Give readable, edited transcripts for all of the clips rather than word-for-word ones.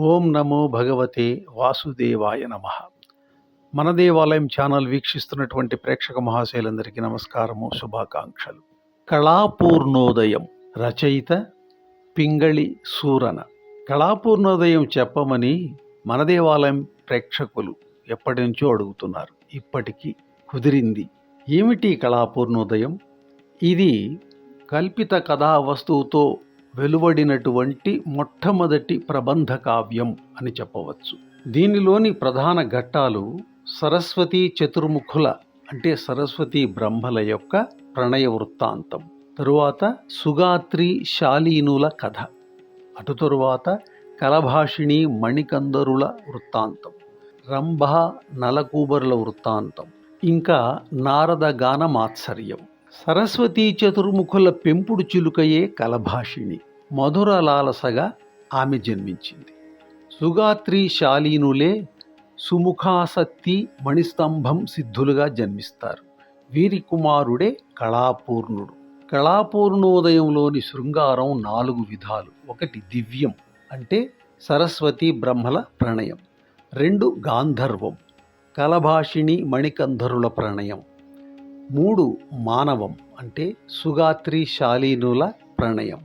ఓం నమో భగవతే వాసుదేవాయ నమః. మన దేవాలయం ఛానల్ వీక్షిస్తున్నటువంటి ప్రేక్షక మహాశయులందరికీ నమస్కారము, శుభాకాంక్షలు. కళాపూర్ణోదయం రచయిత పింగళి సూరన. కళాపూర్ణోదయం చెప్పమని మన దేవాలయం ప్రేక్షకులు ఎప్పటి నుంచో అడుగుతున్నారు. ఇప్పటికీ కుదిరింది. ఏమిటి కళాపూర్ణోదయం? ఇది కల్పిత కథా వస్తువుతో వెలువడినటువంటి మొట్టమొదటి ప్రబంధ కావ్యం అని చెప్పవచ్చు. దీనిలోని ప్రధాన ఘట్టాలు సరస్వతీ చతుర్ముఖుల అంటే సరస్వతీ బ్రహ్మల యొక్క ప్రణయ వృత్తాంతం, తరువాత సుగాత్రి శాలీనుల కథ, అటు తరువాత కలభాషిణి మణికందరుల వృత్తాంతం, రంభ నలకూబరుల వృత్తాంతం, ఇంకా నారద గాన మాత్సర్యం. సరస్వతీ చతుర్ముఖుల పెంపుడు చిలుకయే కలభాషిణి. మధుర లాలసగా ఆమె జన్మించింది. సుగాత్రి శాలీనులే సుముఖాసక్తి మణిస్తంభం సిద్ధులుగా జన్మిస్తారు. వీరి కుమారుడే కళాపూర్ణుడు. కళాపూర్ణోదయంలోని శృంగారం 4 విధాలు. 1 దివ్యం అంటే సరస్వతి బ్రహ్మల ప్రణయం. 2 గాంధర్వం కలభాషిణి మణికంధరుల ప్రణయం. 3 మానవం అంటే సుగాత్రి శాలీనుల ప్రణయం.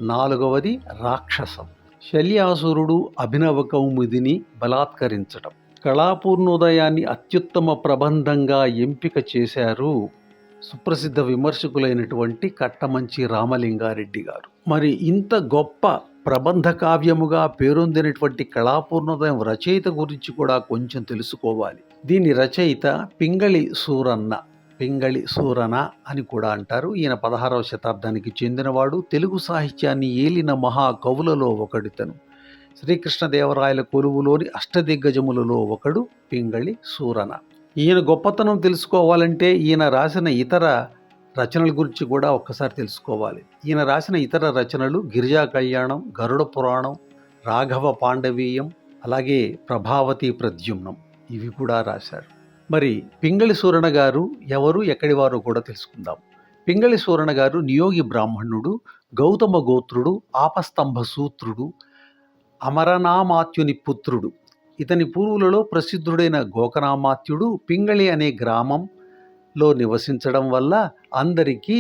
4వది రాక్షసం, శల్యాసురుడు అభినవ కౌముదిని బలాత్కరించటం. కళాపూర్ణోదయాన్ని అత్యుత్తమ ప్రబంధంగా ఎంపిక చేశారు సుప్రసిద్ధ విమర్శకులైనటువంటి కట్టమంచి రామలింగారెడ్డి గారు. మరి ఇంత గొప్ప ప్రబంధ కావ్యముగా పేరొందినటువంటి కళాపూర్ణోదయం రచయిత గురించి కూడా కొంచెం తెలుసుకోవాలి. దీని రచయిత పింగళి సూరన అని కూడా అంటారు. ఈయన 16వ శతాబ్దానికి చెందినవాడు. తెలుగు సాహిత్యాన్ని ఏలిన మహాకవులలో ఒకడితను. శ్రీకృష్ణదేవరాయల కొలువులోని అష్టదిగ్గజములలో ఒకడు పింగళి సూరన. ఈయన గొప్పతనం తెలుసుకోవాలంటే ఈయన రాసిన ఇతర రచనల గురించి కూడా ఒక్కసారి తెలుసుకోవాలి. ఈయన రాసిన ఇతర రచనలు గిరిజా కళ్యాణం, గరుడ పురాణం, రాఘవ పాండవీయం, అలాగే ప్రభావతి ప్రద్యుమ్నం, ఇవి కూడా రాశారు. మరి పింగళి సూరన గారు ఎవరు, ఎక్కడి వారో కూడా తెలుసుకుందాం. పింగళి సూరన గారు నియోగి బ్రాహ్మణుడు, గౌతమ గోత్రుడు, ఆపస్తంభ సూత్రుడు, అమరనామాత్యుని పుత్రుడు. ఇతని పూర్వులలో ప్రసిద్ధుడైన గోకనామాత్యుడు పింగళి అనే గ్రామంలో నివసించడం వల్ల అందరికీ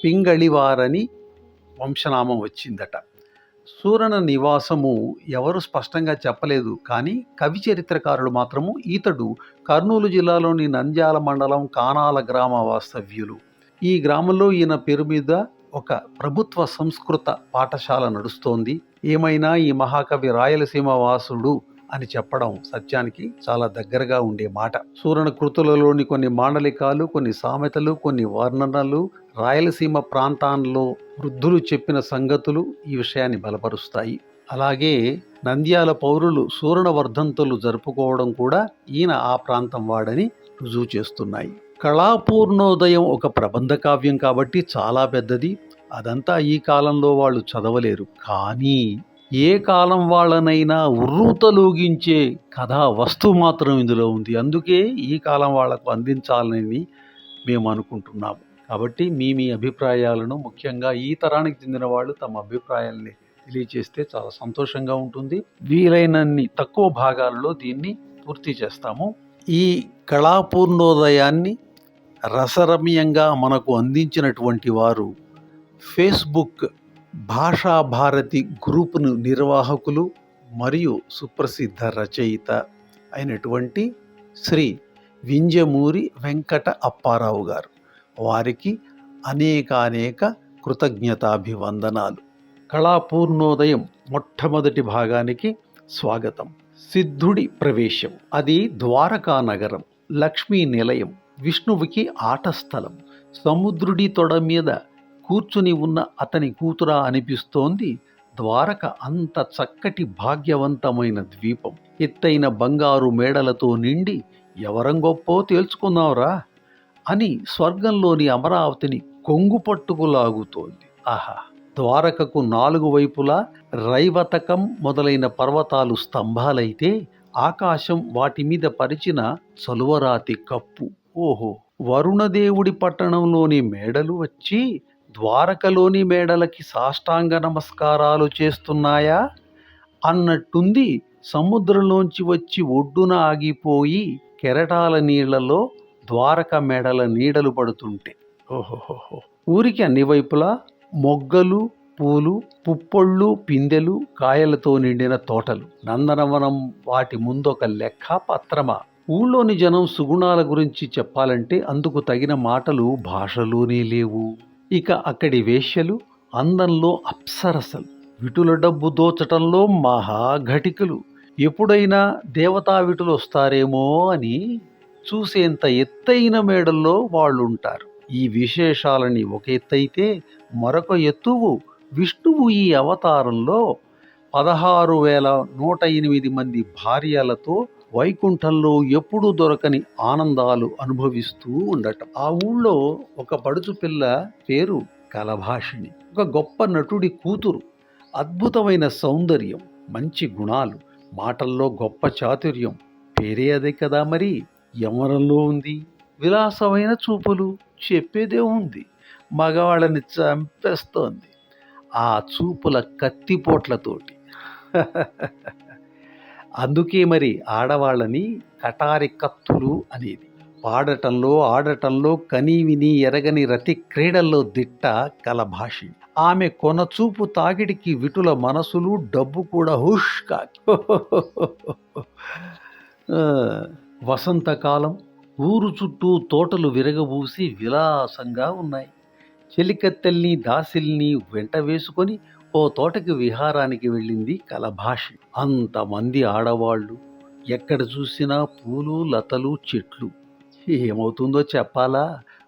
పింగళివారని వంశనామం వచ్చిందట. సూరన నివాసము ఎవరు స్పష్టంగా చెప్పలేదు, కానీ కవి చరిత్రకారులు మాత్రము ఈతడు కర్నూలు జిల్లాలోని నంద్యాల మండలం కానాల గ్రామ వాస్తవ్యులు. ఈ గ్రామంలో ఈయన పేరు మీద ఒక ప్రభుత్వ సంస్కృత పాఠశాల నడుస్తోంది. ఏమైనా ఈ మహాకవి రాయలసీమ వాసుడు అని చెప్పడం సత్యానికి చాలా దగ్గరగా ఉండే మాట. సూరన కృతులలోని కొన్ని మాండలికాలు, కొన్ని సామెతలు, కొన్ని వర్ణనలు, రాయలసీమ ప్రాంతాల్లో వృద్ధులు చెప్పిన సంగతులు ఈ విషయాన్ని బలపరుస్తాయి. అలాగే నంద్యాల పౌరులు సూరన వర్ధంతులు జరుపుకోవడం కూడా ఈయన ఆ ప్రాంతం వాడని రుజువు చేస్తున్నాయి. కళాపూర్ణోదయం ఒక ప్రబంధ కావ్యం కాబట్టి చాలా పెద్దది. అదంతా ఈ కాలంలో వాళ్ళు చదవలేరు. కానీ ఏ కాలం వాళ్ళనైనా ఉర్రూతలూగించే కథా వస్తువు మాత్రం ఇందులో ఉంది. అందుకే ఈ కాలం వాళ్లకు అందించాలని మేము అనుకుంటున్నాము. కాబట్టి మీ అభిప్రాయాలను, ముఖ్యంగా ఈ తరానికి చెందిన వాళ్ళు తమ అభిప్రాయాల్ని తెలియజేస్తే చాలా సంతోషంగా ఉంటుంది. వీలైనన్ని తక్కువ భాగాల్లో దీన్ని పూర్తి చేస్తాము. ఈ కళాపూర్ణోదయాన్ని రసరమ్యంగా మనకు అందించినటువంటి వారు ఫేస్బుక్ భాషా భారతి గ్రూపును నిర్వాహకులు మరియు సుప్రసిద్ధ రచయిత అయినటువంటి శ్రీ వింజమూరి వెంకట అప్పారావు గారు. వారికి అనేక కృతజ్ఞతాభివందనాలు. కళాపూర్ణోదయం మొట్టమొదటి భాగానికి స్వాగతం. సిద్ధుడి ప్రవేశం. అది ద్వారకా నగరం, లక్ష్మీ నిలయం, విష్ణువుకి ఆట స్థలం. సముద్రుడి తొడ మీద కూర్చుని ఉన్న అతని కూతురా అనిపిస్తోంది ద్వారక. అంత చక్కటి భాగ్యవంతమైన ద్వీపం, ఎత్తైన బంగారు మేడలతో నిండి ఎవరం గొప్పో తేల్చుకుందాంరా అని స్వర్గంలోని అమరావతిని కొంగు పట్టుకులాగుతోంది. ఆహా! ద్వారకకు 4 వైపులా రైవతకం మొదలైన పర్వతాలు స్తంభాలైతే ఆకాశం వాటి మీద పరిచిన చలువరాతి కప్పు. ఓహో! వరుణదేవుడి పట్టణంలోని మేడలు వచ్చి ద్వారకలోని మేడలకి సాష్టాంగ నమస్కారాలు చేస్తున్నాయా అన్నట్టుంది సముద్రంలోంచి వచ్చి ఒడ్డున ఆగిపోయి కెరటాల నీళ్లలో ద్వారక మెడల నీడలు పడుతుంటే. ఓహోహోహో! ఊరికి అన్ని వైపులా మొగ్గలు, పూలు, పుప్పొళ్ళు, పిందెలు, కాయలతో నిండిన తోటలు. నందనవనం వాటి ముందొక లెక్క పత్రమా. ఊళ్ళోని జనం సుగుణాల గురించి చెప్పాలంటే అందుకు తగిన మాటలు భాషలోనే లేవు. ఇక అక్కడి వేశ్యలు అందంలో అప్సరసలు, విటుల డబ్బు దోచటంలో మహాఘటికులు. ఎప్పుడైనా దేవతా విటులు వస్తారేమో అని చూసేంత ఎత్తైన మేడల్లో వాళ్ళుంటారు. ఈ విశేషాలని ఒక ఎత్తైతే మరొక ఎత్తువు విష్ణువు ఈ అవతారంలో 16,108 మంది భార్యలతో వైకుంఠంలో ఎప్పుడూ దొరకని ఆనందాలు అనుభవిస్తూ ఉండటం. ఆ ఊళ్ళో ఒక పడుచు పిల్ల పేరు కలభాషిణి. ఒక గొప్ప నటుడి కూతురు. అద్భుతమైన సౌందర్యం, మంచి గుణాలు, మాటల్లో గొప్ప చాతుర్యం. పేరే అదే కదా మరి. యమరంలో ఉంది. విలాసమైన చూపులు, చెప్పేదే ఉంది. మగవాళ్ళని చంపేస్తోంది ఆ చూపుల కత్తిపోట్లతోటి. అందుకే మరి ఆడవాళ్ళని కటారి కత్తులు అనేది. పాడటంలో, ఆడటంలో కనీ విని ఎరగని రతి క్రీడల్లో దిట్ట కలభాషిణి. ఆమె కొనచూపు తాకిడికి విటుల మనసులు, డబ్బు కూడా హుష్ కాకి. వసంతకాలం. ఊరు చుట్టూ తోటలు విరగబూసి విలాసంగా ఉన్నాయి. చెలికత్తెల్ని, దాసిల్ని వెంట వేసుకొని ఓ తోటకి విహారానికి వెళ్ళింది కలభాషి. అంతమంది ఆడవాళ్ళు, ఎక్కడ చూసినా పూలు, లతలు, చెట్లు. ఏమవుతుందో చెప్పాలా?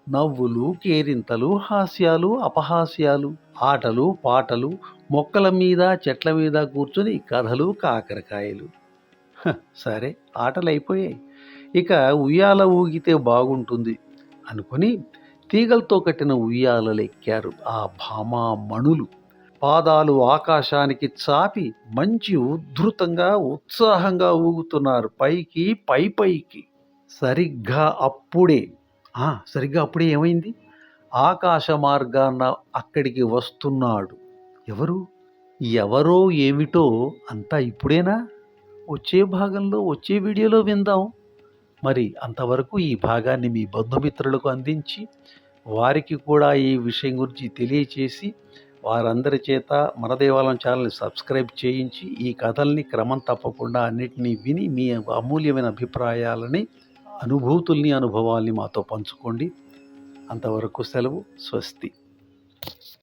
నవ్వులు, కేరింతలు, హాస్యాలు, అపహాస్యాలు, ఆటలు, పాటలు, మొక్కల మీద, చెట్ల మీద కూర్చుని కథలు, కాకరకాయలు. సరే, ఆటలు అయిపోయాయి. ఇక ఉయ్యాల ఊగితే బాగుంటుంది అనుకుని తీగలతో కట్టిన ఉయ్యాలలెక్కారు ఆ భామామణులు. పాదాలు ఆకాశానికి చాపి మంచి ఉద్ధృతంగా, ఉత్సాహంగా ఊగుతున్నారు పైకి, పైకి. సరిగ్గా అప్పుడే ఏమైంది? ఆకాశ మార్గాన అక్కడికి వస్తున్నాడు. ఎవరో ఏమిటో అంతా ఇప్పుడేనా? వచ్చే భాగంలో, వచ్చే వీడియోలో విందాం. మరి అంతవరకు ఈ భాగాన్ని మీ బంధుమిత్రులకు అందించి వారికి కూడా ఈ విషయం గురించి తెలియచేసి వారందరి చేత మన దేవాలయం ఛానల్ని సబ్స్క్రైబ్ చేయించి ఈ కథల్ని క్రమం తప్పకుండా అన్నిటినీ విని మీ అమూల్యమైన అభిప్రాయాలని, అనుభూతుల్ని, అనుభవాల్ని మాతో పంచుకోండి. అంతవరకు సెలవు. స్వస్తి.